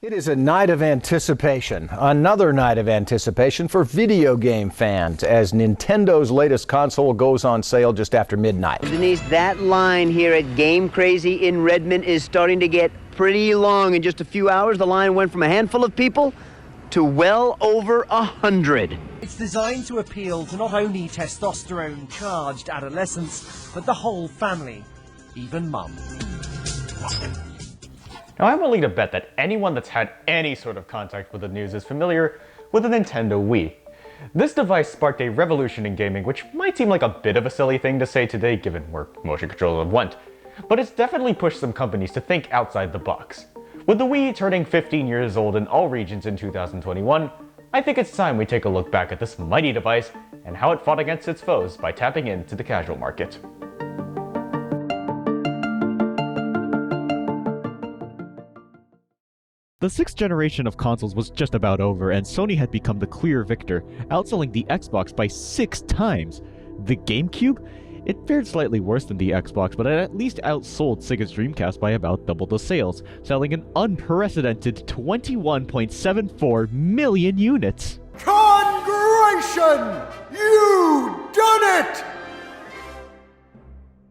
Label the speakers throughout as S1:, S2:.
S1: It is a night of anticipation, another night of anticipation for video game fans as Nintendo's latest console goes on sale just after midnight.
S2: Denise, that line here at Game Crazy in Redmond is starting to get pretty long. In just a few hours, the line went from a handful of people to well over 100.
S3: It's designed to appeal to not only testosterone-charged adolescents, but the whole family, even mum.
S4: Now, I'm willing to bet that anyone that's had any sort of contact with the news is familiar with the Nintendo Wii. This device sparked a revolution in gaming, which might seem like a bit of a silly thing to say today given where motion controllers went, but it's definitely pushed some companies to think outside the box. With the Wii turning 15 years old in all regions in 2021, I think it's time we take a look back at this mighty device and how it fought against its foes by tapping into the casual market.
S5: The sixth generation of consoles was just about over, and Sony had become the clear victor, outselling the Xbox by 6 times. The GameCube? It fared slightly worse than the Xbox, but it at least outsold Sega's Dreamcast by about double the sales, selling an unprecedented 21.74 million units.
S6: Congratulations! You done it!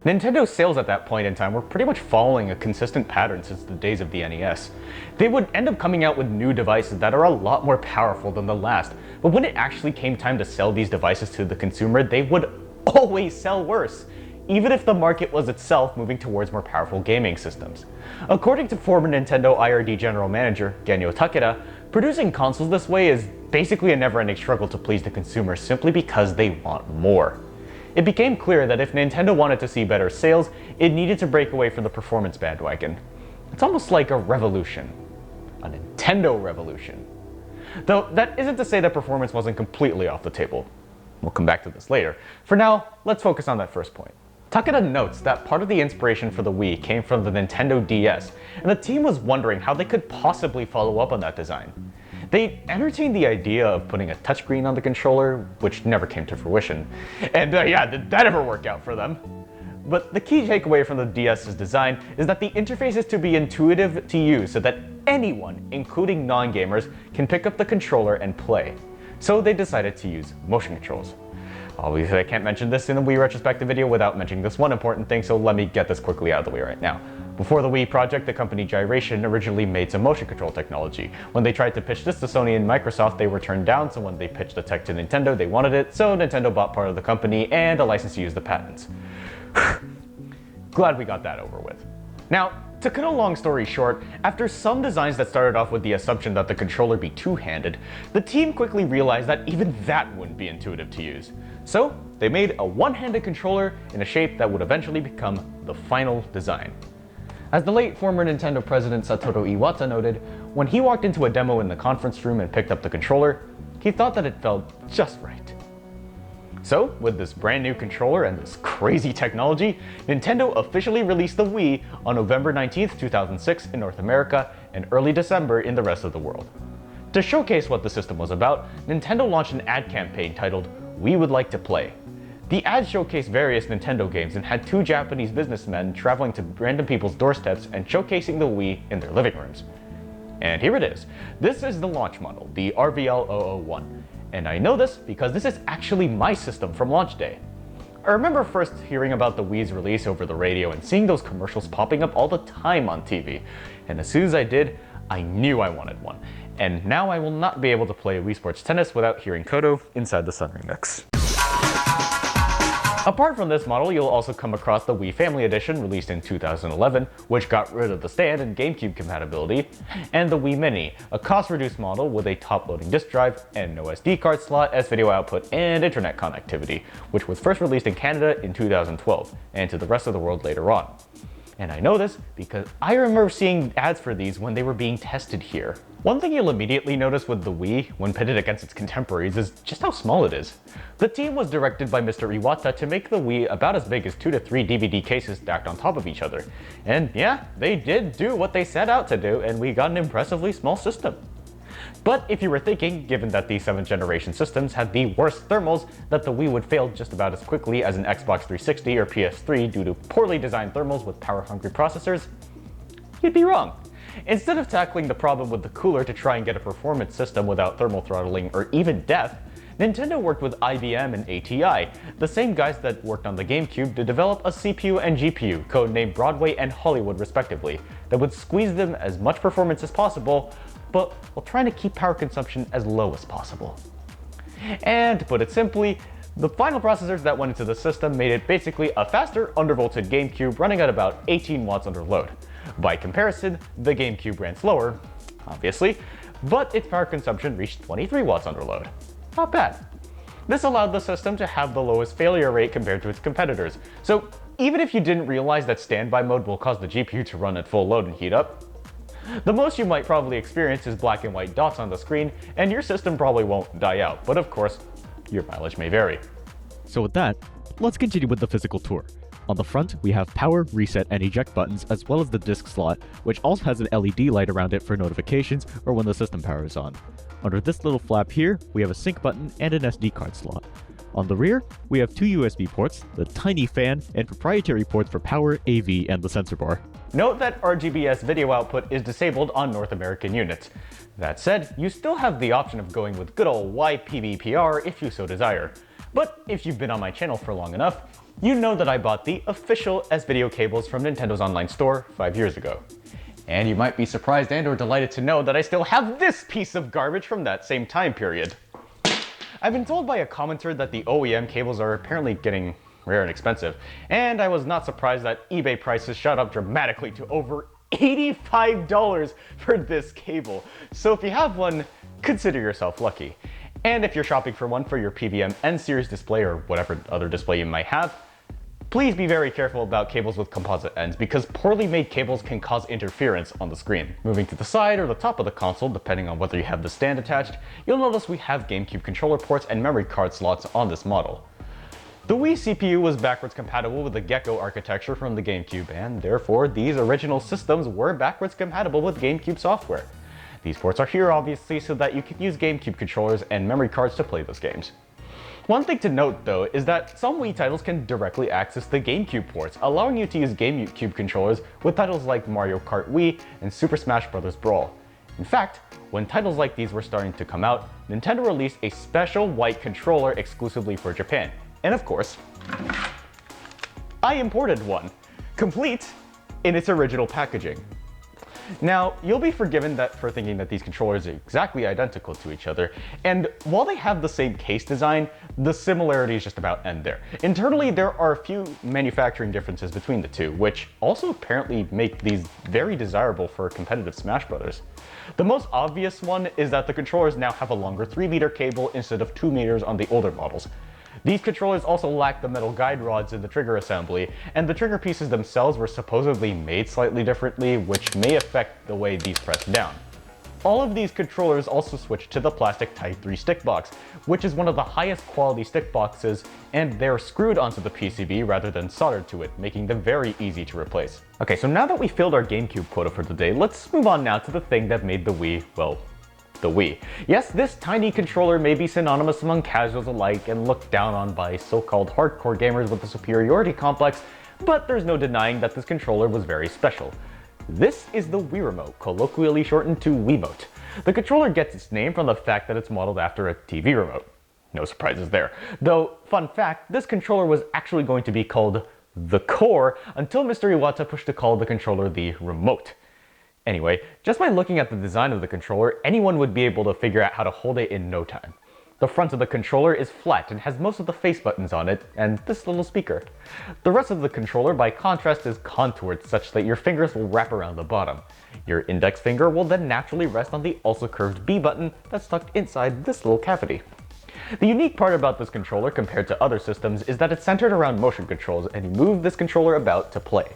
S4: Nintendo's sales at that point in time were pretty much following a consistent pattern since the days of the NES. They would end up coming out with new devices that are a lot more powerful than the last, but when it actually came time to sell these devices to the consumer, they would always sell worse, even if the market was itself moving towards more powerful gaming systems. According to former Nintendo IRD general manager Genyo Takeda, producing consoles this way is basically a never-ending struggle to please the consumer simply because they want more. It became clear that if Nintendo wanted to see better sales, it needed to break away from the performance bandwagon. It's almost like a revolution. A Nintendo revolution. Though that isn't to say that performance wasn't completely off the table. We'll come back to this later. For now, let's focus on that first point. Takeda notes that part of the inspiration for the Wii came from the Nintendo DS, and the team was wondering how they could possibly follow up on that design. They entertained the idea of putting a touchscreen on the controller, which never came to fruition. And yeah, did that ever work out for them? But the key takeaway from the DS's design is that the interface is to be intuitive to use so that anyone, including non-gamers, can pick up the controller and play. So they decided to use motion controls. Obviously, I can't mention this in the Wii retrospective video without mentioning this one important thing, so let me get this quickly out of the way right now. Before the Wii project, the company Gyration originally made some motion control technology. When they tried to pitch this to Sony and Microsoft, they were turned down, so when they pitched the tech to Nintendo, they wanted it, so Nintendo bought part of the company and a license to use the patents. Glad we got that over with. Now, to cut a long story short, after some designs that started off with the assumption that the controller be two-handed, the team quickly realized that even that wouldn't be intuitive to use. So, they made a one-handed controller in a shape that would eventually become the final design. As the late former Nintendo president Satoru Iwata noted, when he walked into a demo in the conference room and picked up the controller, he thought that it felt just right. So, with this brand new controller and this crazy technology, Nintendo officially released the Wii on November 19th, 2006 in North America and early December in the rest of the world. To showcase what the system was about, Nintendo launched an ad campaign titled "We Would Like to Play." The ad showcased various Nintendo games and had 2 Japanese businessmen traveling to random people's doorsteps and showcasing the Wii in their living rooms. And here it is. This is the launch model, the RVL-001. And I know this because this is actually my system from launch day. I remember first hearing about the Wii's release over the radio and seeing those commercials popping up all the time on TV. And as soon as I did, I knew I wanted one. And now I will not be able to play Wii Sports Tennis without hearing Kodo inside the Sun remix. Apart from this model, you'll also come across the Wii Family Edition released in 2011, which got rid of the stand and GameCube compatibility, and the Wii Mini, a cost-reduced model with a top-loading disk drive and no SD card slot, S-video output, and internet connectivity, which was first released in Canada in 2012, and to the rest of the world later on. And I know this because I remember seeing ads for these when they were being tested here. One thing you'll immediately notice with the Wii, when pitted against its contemporaries, is just how small it is. The team was directed by Mr. Iwata to make the Wii about as big as 2 to 3 DVD cases stacked on top of each other. And yeah, they did do what they set out to do, and we got an impressively small system. But if you were thinking, given that these 7th generation systems had the worst thermals, that the Wii would fail just about as quickly as an Xbox 360 or PS3 due to poorly designed thermals with power-hungry processors, you'd be wrong. Instead of tackling the problem with the cooler to try and get a performance system without thermal throttling or even death, Nintendo worked with IBM and ATI, the same guys that worked on the GameCube, to develop a CPU and GPU, codenamed Broadway and Hollywood respectively, that would squeeze them as much performance as possible, but while trying to keep power consumption as low as possible. And to put it simply, the final processors that went into the system made it basically a faster, undervolted GameCube running at about 18 watts under load. By comparison, the GameCube ran slower, obviously, but its power consumption reached 23 watts under load. Not bad. This allowed the system to have the lowest failure rate compared to its competitors, so even if you didn't realize that standby mode will cause the GPU to run at full load and heat up, the most you might probably experience is black and white dots on the screen, and your system probably won't die out, but of course, your mileage may vary.
S5: So with that, let's continue with the physical tour. On the front, we have power, reset, and eject buttons, as well as the disk slot, which also has an LED light around it for notifications or when the system power is on. Under this little flap here, we have a sync button and an SD card slot. On the rear, we have two USB ports, the tiny fan, and proprietary ports for power, AV, and the sensor bar.
S4: Note that RGBS video output is disabled on North American units. That said, you still have the option of going with good old YPBPR if you so desire. But if you've been on my channel for long enough, you know that I bought the official S-Video cables from Nintendo's online store 5 years ago. And you might be surprised and or delighted to know that I still have this piece of garbage from that same time period. I've been told by a commenter that the OEM cables are apparently getting rare and expensive, and I was not surprised that eBay prices shot up dramatically to over $85 for this cable. So if you have one, consider yourself lucky. And if you're shopping for one for your PVM N-Series display or whatever other display you might have, please be very careful about cables with composite ends because poorly made cables can cause interference on the screen. Moving to the side or the top of the console, depending on whether you have the stand attached, you'll notice we have GameCube controller ports and memory card slots on this model. The Wii CPU was backwards compatible with the Gecko architecture from the GameCube, and therefore these original systems were backwards compatible with GameCube software. These ports are here obviously so that you can use GameCube controllers and memory cards to play those games. One thing to note though is that some Wii titles can directly access the GameCube ports, allowing you to use GameCube controllers with titles like Mario Kart Wii and Super Smash Bros. Brawl. In fact, when titles like these were starting to come out, Nintendo released a special white controller exclusively for Japan. And of course, I imported one, complete in its original packaging. Now, you'll be forgiven for thinking that these controllers are exactly identical to each other, and while they have the same case design, the similarities just about end there. Internally, there are a few manufacturing differences between the two, which also apparently make these very desirable for competitive Smash Brothers. The most obvious one is that the controllers now have a longer 3-meter cable instead of 2 meters on the older models. These controllers also lack the metal guide rods in the trigger assembly, and the trigger pieces themselves were supposedly made slightly differently, which may affect the way these press down. All of these controllers also switch to the plastic Type 3 stick box, which is one of the highest quality stick boxes, and they're screwed onto the PCB rather than soldered to it, making them very easy to replace. Okay, so now that we filled our GameCube quota for today, let's move on now to the thing that made the Wii, well, the Wii. Yes, this tiny controller may be synonymous among casuals alike and looked down on by so-called hardcore gamers with a superiority complex, but there's no denying that this controller was very special. This is the Wii Remote, colloquially shortened to Wiimote. The controller gets its name from the fact that it's modeled after a TV remote. No surprises there. Though, fun fact, this controller was actually going to be called the Core until Mr. Iwata pushed to call the controller the Remote. Anyway, just by looking at the design of the controller, anyone would be able to figure out how to hold it in no time. The front of the controller is flat and has most of the face buttons on it, and this little speaker. The rest of the controller, by contrast, is contoured such that your fingers will wrap around the bottom. Your index finger will then naturally rest on the also curved B button that's tucked inside this little cavity. The unique part about this controller compared to other systems is that it's centered around motion controls, and you move this controller about to play.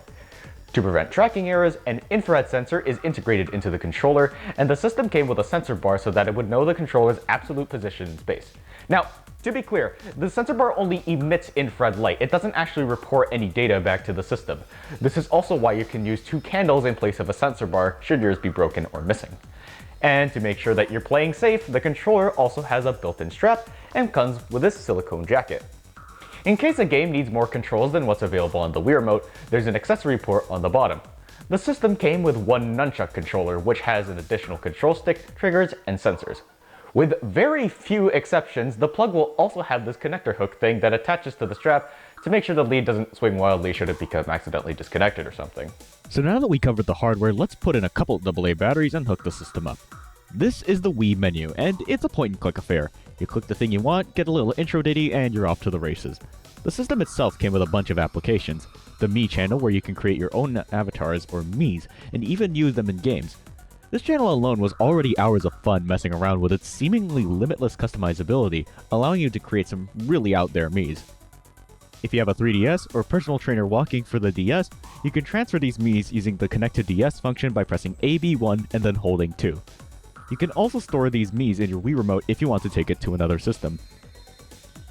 S4: To prevent tracking errors, an infrared sensor is integrated into the controller, and the system came with a sensor bar so that it would know the controller's absolute position in space. Now, to be clear, the sensor bar only emits infrared light. It doesn't actually report any data back to the system. This is also why you can use 2 candles in place of a sensor bar should yours be broken or missing. And to make sure that you're playing safe, the controller also has a built-in strap and comes with this silicone jacket. In case a game needs more controls than what's available on the Wii Remote, there's an accessory port on the bottom. The system came with one nunchuck controller, which has an additional control stick, triggers, and sensors. With very few exceptions, the plug will also have this connector hook thing that attaches to the strap to make sure the lead doesn't swing wildly should it become accidentally disconnected or something.
S5: So now that we covered the hardware, let's put in a couple AA batteries and hook the system up. This is the Wii menu, and it's a point-and-click affair. You click the thing you want, get a little intro ditty, and you're off to the races. The system itself came with a bunch of applications. The Mii channel, where you can create your own avatars, or Miis, and even use them in games. This channel alone was already hours of fun messing around with its seemingly limitless customizability, allowing you to create some really out there Miis. If you have a 3DS or personal trainer walking for the DS, you can transfer these Miis using the Connect to DS function by pressing AB1 and then holding 2. You can also store these Miis in your Wii Remote if you want to take it to another system.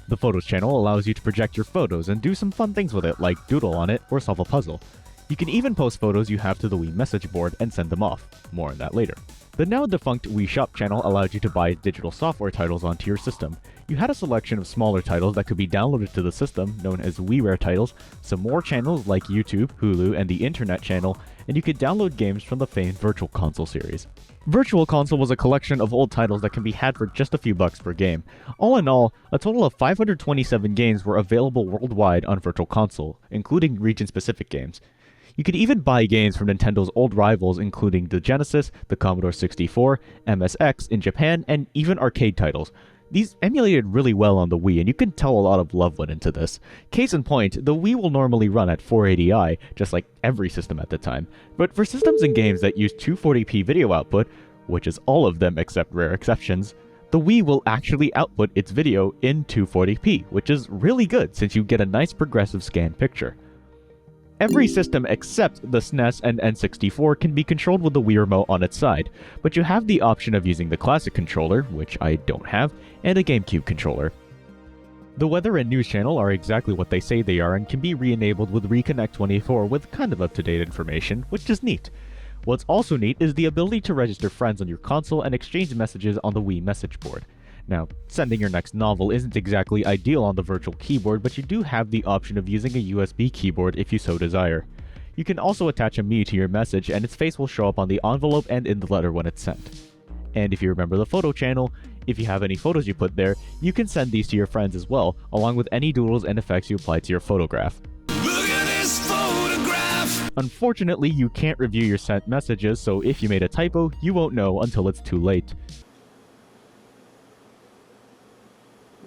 S5: The Photos channel allows you to project your photos and do some fun things with it, like doodle on it or solve a puzzle. You can even post photos you have to the Wii message board and send them off. More on that later. The now defunct Wii Shop channel allowed you to buy digital software titles onto your system. You had a selection of smaller titles that could be downloaded to the system, known as WiiWare titles, some more channels like YouTube, Hulu, and the Internet channel, and you could download games from the famed Virtual Console series. Virtual Console was a collection of old titles that can be had for just a few bucks per game. All in all, a total of 527 games were available worldwide on Virtual Console, including region-specific games. You could even buy games from Nintendo's old rivals, including the Genesis, the Commodore 64, MSX in Japan, and even arcade titles. These emulated really well on the Wii, and you can tell a lot of love went into this. Case in point, the Wii will normally run at 480i, just like every system at the time. But for systems and games that use 240p video output, which is all of them except rare exceptions, the Wii will actually output its video in 240p, which is really good since you get a nice progressive scan picture. Every system except the SNES and N64 can be controlled with the Wii Remote on its side, but you have the option of using the classic controller, which I don't have, and a GameCube controller. The weather and news channel are exactly what they say they are and can be re-enabled with Reconnect 24 with kind of up-to-date information, which is neat. What's also neat is the ability to register friends on your console and exchange messages on the Wii message board. Now, sending your next novel isn't exactly ideal on the virtual keyboard, but you do have the option of using a USB keyboard if you so desire. You can also attach a Mii to your message and its face will show up on the envelope and in the letter when it's sent. And if you remember the photo channel, if you have any photos you put there, you can send these to your friends as well, along with any doodles and effects you apply to your photograph.
S6: Look at this photograph!
S5: Unfortunately, you can't review your sent messages, so if you made a typo, you won't know until it's too late.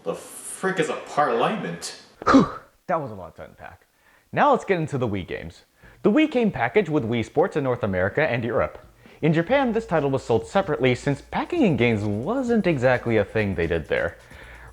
S4: The frick is a parliament? Whew, that was a lot to unpack. Now let's get into the Wii games. The Wii came packaged with Wii Sports in North America and Europe. In Japan, this title was sold separately since packing in games wasn't exactly a thing they did there.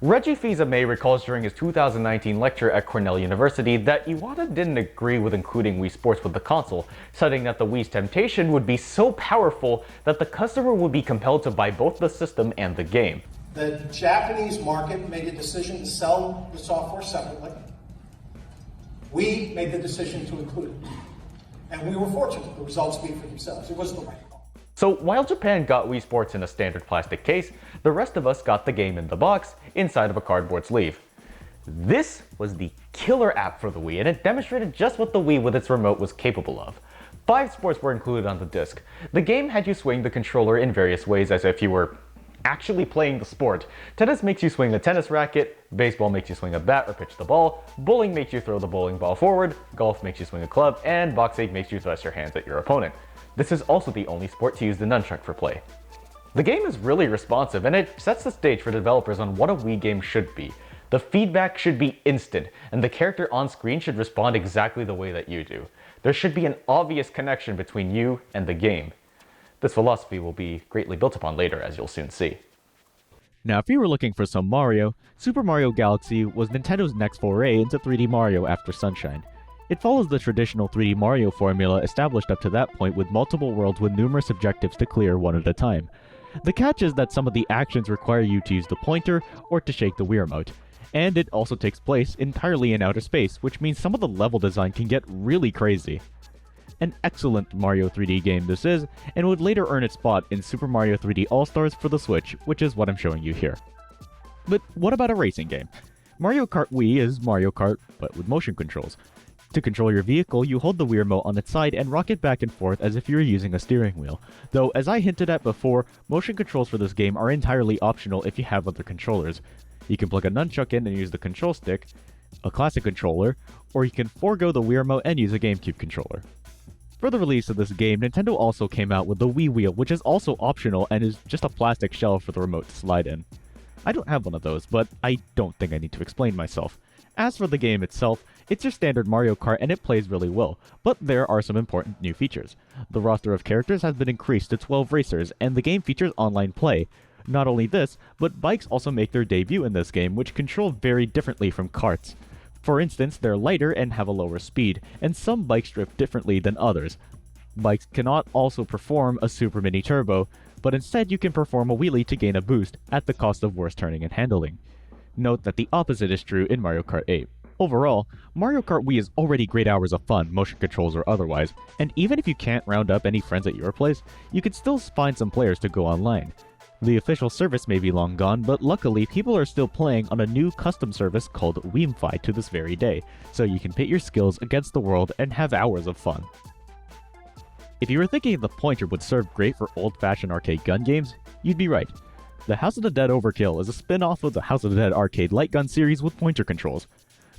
S4: Reggie Fils-Aimé recalls during his 2019 lecture at Cornell University that Iwata didn't agree with including Wii Sports with the console, citing that the Wii's temptation would be so powerful that the customer would be compelled to buy both the system and the game.
S7: The Japanese market made a decision to sell the software separately. We made the decision to include it. And we were fortunate. The results speak for themselves. It was the right call.
S4: So while Japan got Wii Sports in a standard plastic case, the rest of us got the game in the box, inside of a cardboard sleeve. This was the killer app for the Wii, and it demonstrated just what the Wii with its remote was capable of. 5 sports were included on the disc. The game had you swing the controller in various ways as if you were actually playing the sport. Tennis makes you swing a tennis racket, baseball makes you swing a bat or pitch the ball, bowling makes you throw the bowling ball forward, golf makes you swing a club, and boxing makes you thrust your hands at your opponent. This is also the only sport to use the nunchuck for play. The game is really responsive, and it sets the stage for developers on what a Wii game should be. The feedback should be instant, and the character on screen should respond exactly the way that you do. There should be an obvious connection between you and the game. This philosophy will be greatly built upon later, as you'll soon see.
S5: Now, if you were looking for some Mario, Super Mario Galaxy was Nintendo's next foray into 3D Mario after Sunshine. It follows the traditional 3D Mario formula established up to that point with multiple worlds with numerous objectives to clear one at a time. The catch is that some of the actions require you to use the pointer or to shake the Wii Remote. And it also takes place entirely in outer space, which means some of the level design can get really crazy. An excellent Mario 3D game this is, and would later earn its spot in Super Mario 3D All-Stars for the Switch, which is what I'm showing you here. But what about a racing game? Mario Kart Wii is Mario Kart, but with motion controls. To control your vehicle, you hold the Wii Remote on its side and rock it back and forth as if you were using a steering wheel. Though, as I hinted at before, motion controls for this game are entirely optional if you have other controllers. You can plug a nunchuck in and use the control stick, a classic controller, or you can forego the Wii Remote and use a GameCube controller. For the release of this game, Nintendo also came out with the Wii Wheel, which is also optional and is just a plastic shell for the remote to slide in. I don't have one of those, but I don't think I need to explain myself. As for the game itself, it's your standard Mario Kart and it plays really well, but there are some important new features. The roster of characters has been increased to 12 racers, and the game features online play. Not only this, but bikes also make their debut in this game, which control very differently from karts. For instance, they're lighter and have a lower speed, and some bikes drift differently than others. Bikes cannot also perform a Super Mini Turbo, but instead you can perform a wheelie to gain a boost, at the cost of worse turning and handling. Note that the opposite is true in Mario Kart 8. Overall, Mario Kart Wii is already great hours of fun, motion controls or otherwise, and even if you can't round up any friends at your place, you can still find some players to go online. The official service may be long gone, but luckily people are still playing on a new custom service called Weamfi to this very day, so you can pit your skills against the world and have hours of fun. If you were thinking the pointer would serve great for old-fashioned arcade gun games, you'd be right. The House of the Dead Overkill is a spin-off of the House of the Dead arcade light gun series with pointer controls.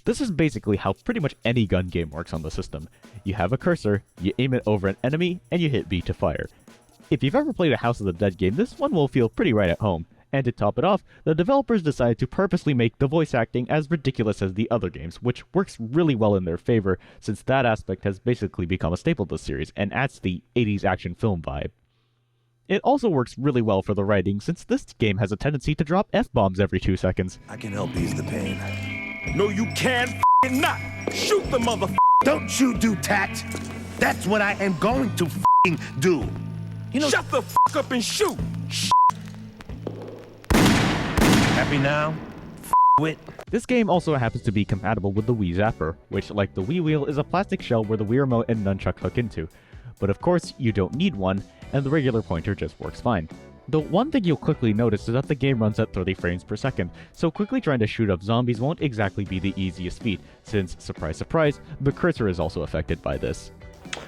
S5: This is basically how pretty much any gun game works on the system. You have a cursor, you aim it over an enemy, and you hit B to fire. If you've ever played a House of the Dead game, this one will feel pretty right at home. And to top it off, the developers decided to purposely make the voice acting as ridiculous as the other games, which works really well in their favor, since that aspect has basically become a staple of the series, and adds to the 80s action film vibe. It also works really well for the writing, since this game has a tendency to drop F-bombs every 2 seconds.
S6: I can help ease the pain. No, you can't not. Shoot the mother.
S8: Don't you do tact. That's what I am going to do. You know,
S6: Shut the up and shoot.
S8: happy now? Wit.
S5: This game also happens to be compatible with the Wii Zapper, which, like the Wii Wheel, is a plastic shell where the Wii Remote and nunchuck hook into. But of course, you don't need one, and the regular pointer just works fine. The one thing you'll quickly notice is that the game runs at 30 frames per second, so quickly trying to shoot up zombies won't exactly be the easiest feat, since, surprise surprise, the cursor is also affected by this.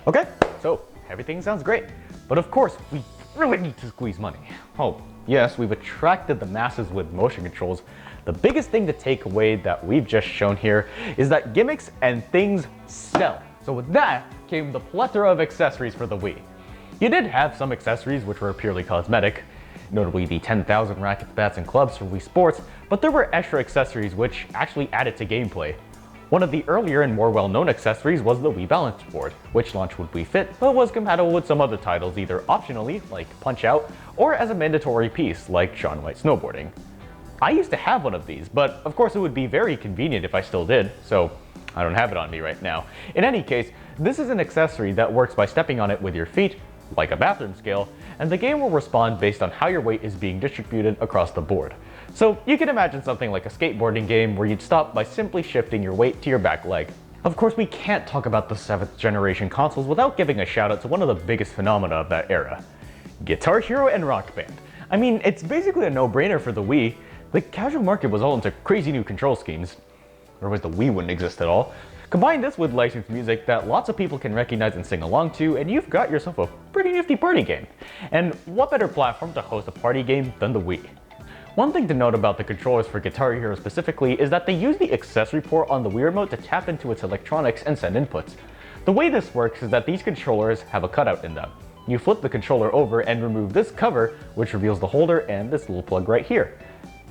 S4: Okay, so everything sounds great. But of course, we really need to squeeze money. Oh, yes, we've attracted the masses with motion controls. The biggest thing to take away that we've just shown here is that gimmicks and things sell. So with that came the plethora of accessories for the Wii. You did have some accessories which were purely cosmetic, notably the 10,000 rackets, bats, and clubs for Wii Sports, but there were extra accessories which actually added to gameplay. One of the earlier and more well-known accessories was the Wii Balance Board, which launched with Wii Fit, but was compatible with some other titles either optionally, like Punch-Out, or as a mandatory piece, like Shaun White Snowboarding. I used to have one of these, but of course it would be very convenient if I still did, so I don't have it on me right now. In any case, this is an accessory that works by stepping on it with your feet, like a bathroom scale, and the game will respond based on how your weight is being distributed across the board. So you can imagine something like a skateboarding game where you'd stop by simply shifting your weight to your back leg. Of course, we can't talk about the 7th generation consoles without giving a shout out to one of the biggest phenomena of that era, Guitar Hero and Rock Band. I mean, it's basically a no-brainer for the Wii. The casual market was all into crazy new control schemes. Otherwise the Wii wouldn't exist at all. Combine this with licensed music that lots of people can recognize and sing along to, and you've got yourself a pretty nifty party game. And what better platform to host a party game than the Wii? One thing to note about the controllers for Guitar Hero specifically is that they use the accessory port on the Wii Remote to tap into its electronics and send inputs. The way this works is that these controllers have a cutout in them. You flip the controller over and remove this cover, which reveals the holder and this little plug right here.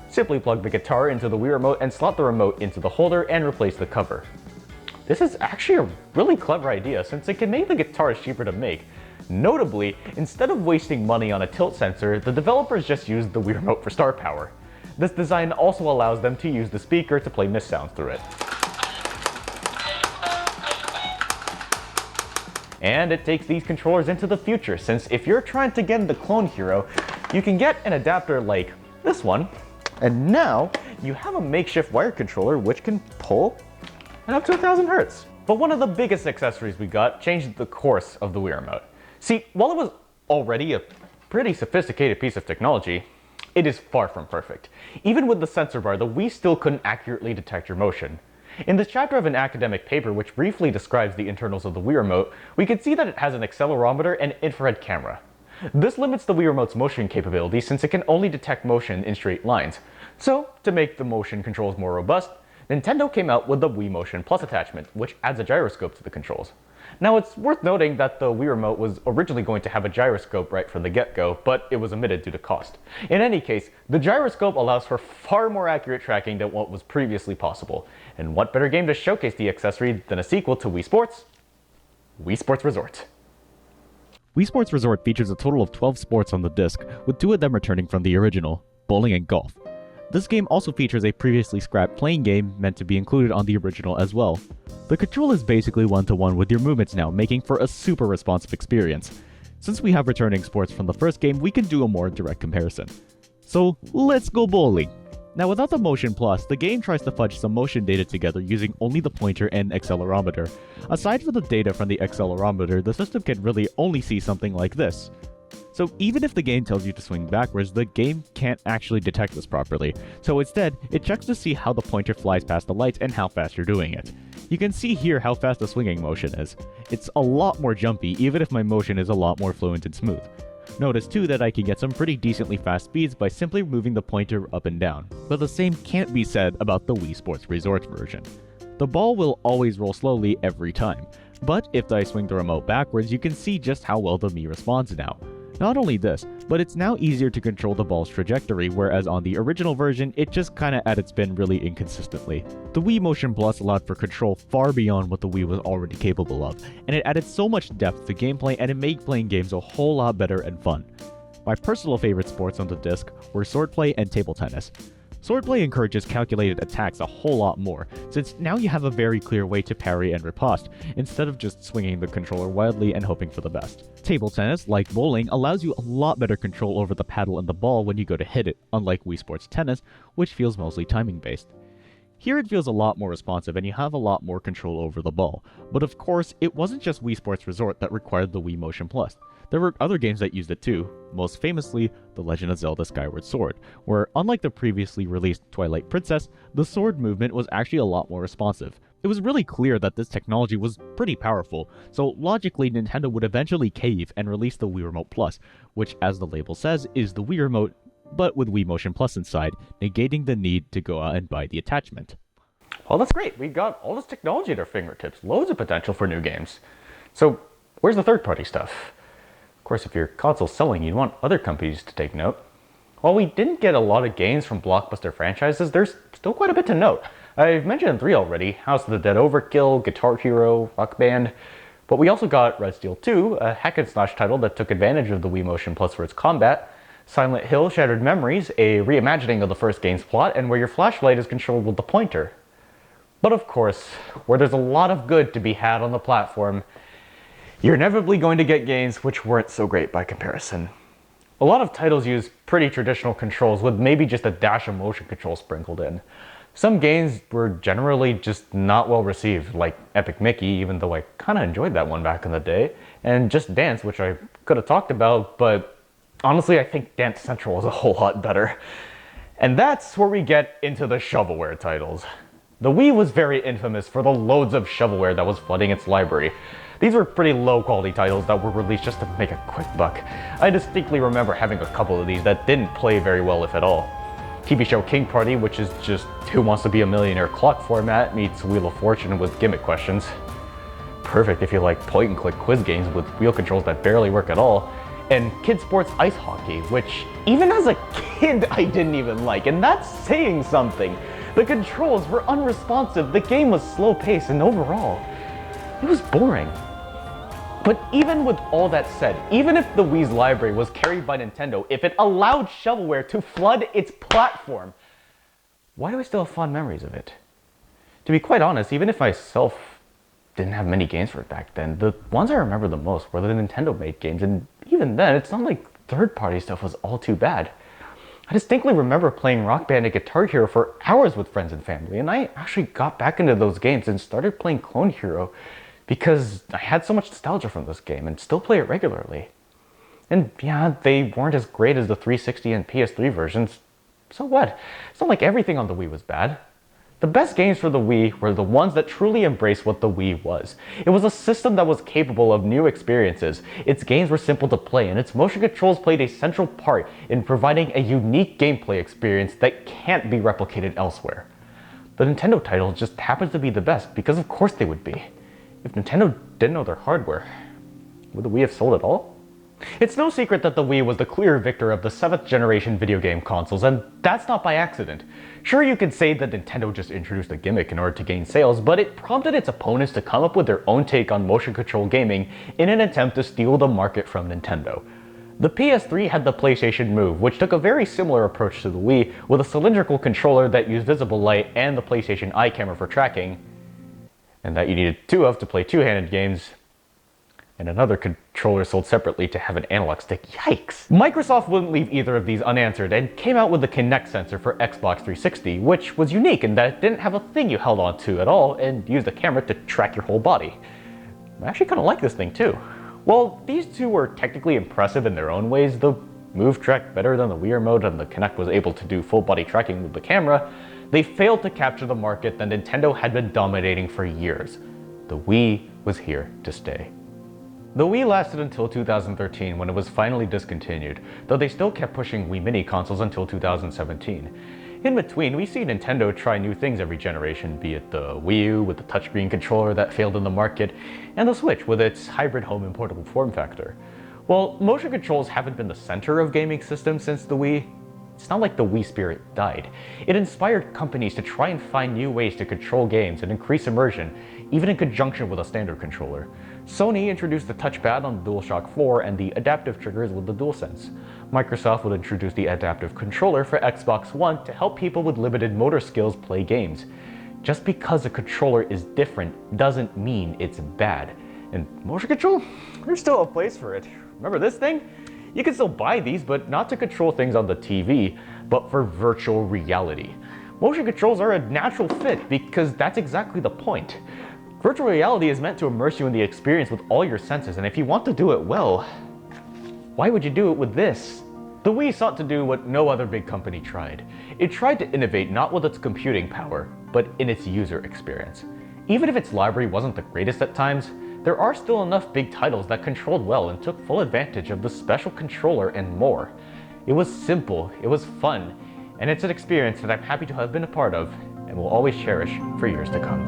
S4: Simply plug the guitar into the Wii Remote and slot the remote into the holder and replace the cover. This is actually a really clever idea since it can make the guitars cheaper to make. Notably, instead of wasting money on a tilt sensor, the developers just used the Wii Remote for star power. This design also allows them to use the speaker to play mist sounds through it. And it takes these controllers into the future, since if you're trying to get into Clone Hero, you can get an adapter like this one, and now you have a makeshift wire controller which can pull and up to 1000 Hertz. But one of the biggest accessories we got changed the course of the Wii Remote. See, while it was already a pretty sophisticated piece of technology, it is far from perfect. Even with the sensor bar, the Wii still couldn't accurately detect your motion. In this chapter of an academic paper which briefly describes the internals of the Wii Remote, we can see that it has an accelerometer and infrared camera. This limits the Wii Remote's motion capability since it can only detect motion in straight lines. So, to make the motion controls more robust, Nintendo came out with the Wii Motion Plus attachment, which adds a gyroscope to the controls. Now, it's worth noting that the Wii Remote was originally going to have a gyroscope right from the get-go, but it was omitted due to cost. In any case, the gyroscope allows for far more accurate tracking than what was previously possible. And what better game to showcase the accessory than a sequel to Wii Sports? Wii Sports Resort.
S5: Wii Sports Resort features a total of 12 sports on the disc, with 2 of them returning from the original, bowling and golf. This game also features a previously scrapped playing game meant to be included on the original as well. The control is basically one-to-one with your movements now, making for a super responsive experience. Since we have returning sports from the first game, we can do a more direct comparison. So let's go bowling! Now without the Motion Plus, the game tries to fudge some motion data together using only the pointer and accelerometer. Aside from the data from the accelerometer, the system can really only see something like this. So even if the game tells you to swing backwards, the game can't actually detect this properly. So instead, it checks to see how the pointer flies past the lights and how fast you're doing it. You can see here how fast the swinging motion is. It's a lot more jumpy, even if my motion is a lot more fluent and smooth. Notice too that I can get some pretty decently fast speeds by simply moving the pointer up and down. But the same can't be said about the Wii Sports Resort version. The ball will always roll slowly every time, but if I swing the remote backwards, you can see just how well the Mii responds now. Not only this, but it's now easier to control the ball's trajectory, whereas on the original version, it just kinda added spin really inconsistently. The Wii Motion Plus allowed for control far beyond what the Wii was already capable of, and it added so much depth to gameplay and it made playing games a whole lot better and fun. My personal favorite sports on the disc were swordplay and table tennis. Swordplay encourages calculated attacks a whole lot more, since now you have a very clear way to parry and riposte, instead of just swinging the controller wildly and hoping for the best. Table tennis, like bowling, allows you a lot better control over the paddle and the ball when you go to hit it, unlike Wii Sports Tennis, which feels mostly timing based. Here it feels a lot more responsive and you have a lot more control over the ball, but of course it wasn't just Wii Sports Resort that required the Wii Motion Plus. There were other games that used it too, most famously The Legend of Zelda Skyward Sword, where unlike the previously released Twilight Princess, the sword movement was actually a lot more responsive. It was really clear that this technology was pretty powerful, so logically Nintendo would eventually cave and release the Wii Remote Plus, which as the label says is the Wii Remote, but with Wii Motion Plus inside, negating the need to go out and buy the attachment.
S4: Well, that's great. We got all this technology at our fingertips, loads of potential for new games. So where's the third-party stuff? Of course, if your console's selling, you'd want other companies to take note. While we didn't get a lot of games from blockbuster franchises, there's still quite a bit to note. I've mentioned 3 already: House of the Dead Overkill, Guitar Hero, Rock Band. But we also got Red Steel 2, a hack-and-slash title that took advantage of the Wii Motion Plus for its combat, Silent Hill Shattered Memories, a reimagining of the first game's plot, and where your flashlight is controlled with the pointer. But of course, where there's a lot of good to be had on the platform, you're inevitably going to get games which weren't so great by comparison. A lot of titles use pretty traditional controls with maybe just a dash of motion control sprinkled in. Some games were generally just not well received, like Epic Mickey, even though I kinda enjoyed that one back in the day, and Just Dance, which I could have talked about, but honestly I think Dance Central is a whole lot better. And that's where we get into the shovelware titles. The Wii was very infamous for the loads of shovelware that was flooding its library. These were pretty low quality titles that were released just to make a quick buck. I distinctly remember having a couple of these that didn't play very well, if at all. TV show King Party, which is just Who Wants to Be a Millionaire clock format, meets Wheel of Fortune with gimmick questions. Perfect if you like point and click quiz games with wheel controls that barely work at all. And Kid Sports Ice Hockey, which even as a kid I didn't even like, and that's saying something. The controls were unresponsive, the game was slow paced, and overall, it was boring. But even with all that said, even if the Wii's library was carried by Nintendo, if it allowed shovelware to flood its platform, why do I still have fond memories of it? To be quite honest, even if I myself didn't have many games for it back then, the ones I remember the most were the Nintendo-made games, and even then, it's not like third-party stuff was all too bad. I distinctly remember playing Rock Band and Guitar Hero for hours with friends and family, and I actually got back into those games and started playing Clone Hero because I had so much nostalgia from this game and still play it regularly. And yeah, they weren't as great as the 360 and PS3 versions. So what? It's not like everything on the Wii was bad. The best games for the Wii were the ones that truly embraced what the Wii was. It was a system that was capable of new experiences, its games were simple to play, and its motion controls played a central part in providing a unique gameplay experience that can't be replicated elsewhere. The Nintendo titles just happened to be the best because of course they would be. If Nintendo didn't know their hardware, would the Wii have sold at all? It's no secret that the Wii was the clear victor of the 7th generation video game consoles, and that's not by accident. Sure, you could say that Nintendo just introduced a gimmick in order to gain sales, but it prompted its opponents to come up with their own take on motion control gaming in an attempt to steal the market from Nintendo. The PS3 had the PlayStation Move, which took a very similar approach to the Wii, with a cylindrical controller that used visible light and the PlayStation Eye camera for tracking, and that you needed 2 of to play two-handed games, and another controller sold separately to have an analog stick. Yikes! Microsoft wouldn't leave either of these unanswered and came out with the Kinect sensor for Xbox 360, which was unique in that it didn't have a thing you held onto at all and used a camera to track your whole body. I actually kind of like this thing too. While these two were technically impressive in their own ways, the Move tracked better than the Wii Remote and the Kinect was able to do full body tracking with the camera, they failed to capture the market that Nintendo had been dominating for years. The Wii was here to stay. The Wii lasted until 2013 when it was finally discontinued, though they still kept pushing Wii Mini consoles until 2017. In between, we see Nintendo try new things every generation, be it the Wii U with the touchscreen controller that failed in the market, and the Switch with its hybrid home and portable form factor. While motion controls haven't been the center of gaming systems since the Wii, it's not like the Wii spirit died. It inspired companies to try and find new ways to control games and increase immersion, even in conjunction with a standard controller. Sony introduced the touchpad on the DualShock 4 and the adaptive triggers with the DualSense. Microsoft would introduce the adaptive controller for Xbox One to help people with limited motor skills play games. Just because a controller is different doesn't mean it's bad. And motion control? There's still a place for it. Remember this thing? You can still buy these, but not to control things on the TV, but for virtual reality. Motion controls are a natural fit because that's exactly the point. Virtual reality is meant to immerse you in the experience with all your senses, and if you want to do it well, why would you do it with this? The Wii sought to do what no other big company tried. It tried to innovate not with its computing power, but in its user experience. Even if its library wasn't the greatest at times, there are still enough big titles that controlled well and took full advantage of the special controller and more. It was simple, it was fun, and it's an experience that I'm happy to have been a part of and will always cherish for years to come.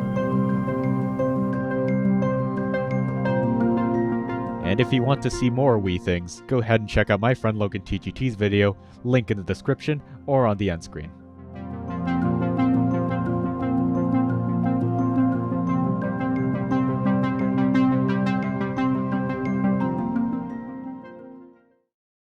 S5: And if you want to see more Wii things, go ahead and check out my friend Logan TGT's video, link in the description or on the end screen.